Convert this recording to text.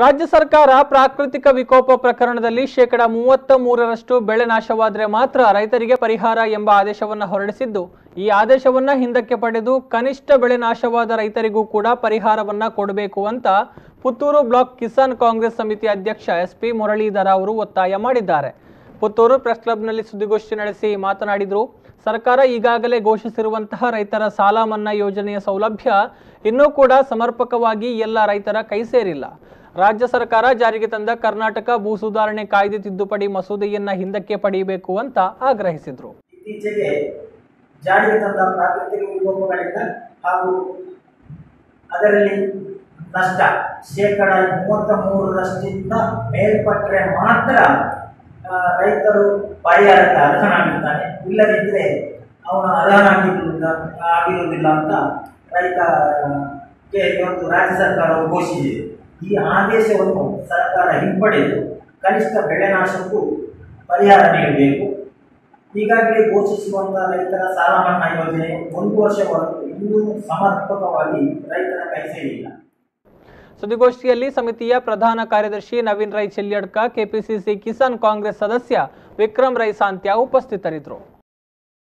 ರಾಜ್ಯ ಸರ್ಕಾರ ಪ್ರಾಕೃತಿಕ ವಿಕೋಪ ಪ್ರಕರಣದಲ್ಲಿ ಶೇಕಡಾ 33ರಷ್ಟು ಬೆಳೆ ನಾಶವಾದರೆ ಮಾತ್ರ ರೈತರಿಗೆ ಪರಿಹಾರ ಎಂಬ ಆದೇಶವನ್ನು ಹೊರಡಿಸಿದ್ದು, ಈ ಆದೇಶವನ್ನು ಹಿಂದಕ್ಕೆ ಪಡೆದು ಕನಿಷ್ಠ ಬೆಳೆ ನಾಶವಾದ ರೈತರಿಗೂ ಕೂಡ ಪರಿಹಾರವನ್ನ ಕೊಡಬೇಕು ಅಂತ ಪುತ್ತೂರು ಬ್ಲಾಕ್ ಕಿಸಾನ್ ಕಾಂಗ್ರೆಸ್ ಸಮಿತಿ ಅಧ್ಯಕ್ಷ ಎಸ್ಪಿ ಮುರಳೀಧರ ಅವರು ಒತ್ತಾಯ ಮಾಡಿದ್ದಾರೆ. ಪುತ್ತೂರು ಪ್ರೆಸ್ ಕ್ಲಬ್ನಲ್ಲಿ ಸುದ್ದಿಗೋಷ್ಠಿ ನಡೆಸಿ ಮಾತನಾಡಿದರು. ಸರ್ಕಾರ ಈಗಾಗಲೇ ಘೋಷಿಸಿರುವಂತಹ ರೈತರ ಸಾಲ ಮನ್ನಾ ಯೋಜನೆಯ ಸೌಲಭ್ಯ ಇನ್ನೂ ಕೂಡ ಸಮರ್ಪಕವಾಗಿ ಎಲ್ಲ ರೈತರ ಕೈ ಸೇರಿಲ್ಲ. ರಾಜ್ಯ ಸರ್ಕಾರ ಜಾರಿಗೆ ತಂದ ಕರ್ನಾಟಕ ಭೂ ಸುಧಾರಣೆ ಕಾಯ್ದೆ ತಿದ್ದುಪಡಿ ಮಸೂದೆಯನ್ನ ಹಿಂದಕ್ಕೆ ಪಡೆಯಬೇಕು ಅಂತ ಆಗ್ರಹಿಸಿದರು. ಇತ್ತೀಚೆಗೆ ಜಾರಿಗೆ ತಂದ ಪ್ರಾಕೃತಿಕ ವಿಕೋಪಗಳಿಂದ ಹಾಗೂ ಅದರಲ್ಲಿ ನಷ್ಟ ಶೇಕಡ 33ರಷ್ಟಿಂದ ಮೇಲ್ಪಟ್ಟರೆ ಮಾತ್ರ ರೈತರು ಪರಿಹಾರಕ್ಕೆ ಅರ್ಹನಾಗಿರ್ತಾನೆ, ಇಲ್ಲದಿದ್ದರೆ ಅವನು ಅರ್ಹನಾಗಿರುವುದಿಲ್ಲ ಅಂತ ರೈತಗೆ ಇವತ್ತು ರಾಜ್ಯ ಸರ್ಕಾರವು ಘೋಷಿಸಿದೆ. ಈ ಆದೇಶವನ್ನು ಸರ್ಕಾರ ಹಿಂಪಡೆದು ಕನಿಷ್ಠ ಬೆಳೆ ನಾಶಕ್ಕೂ ಪರಿಹಾರ ನೀಡಬೇಕು. ಈಗಾಗಲೇ ಘೋಷಿಸುವಂತಹ ರೈತರ ಸಾಲ ಮನ್ನಾ ಯೋಜನೆ 1 ವರ್ಷವರೆಗೂ ಇನ್ನೂ ಸಮರ್ಪಕವಾಗಿ ರೈತರ ಕೈ ಸೇರಿಲ್ಲ. ಸುದ್ದಿಗೋಷ್ಠಿಯಲ್ಲಿ ಸಮಿತಿಯ ಪ್ರಧಾನ ಕಾರ್ಯದರ್ಶಿ ನವೀನ್ ರೈ ಚೆಲ್ಯಡ್ಕ, ಕೆಪಿಸಿಸಿ ಕಿಸಾನ್ ಕಾಂಗ್ರೆಸ್ ಸದಸ್ಯ ವಿಕ್ರಮ್ ರೈ ಸಾಂತ್ಯ ಉಪಸ್ಥಿತರಿದ್ದರು.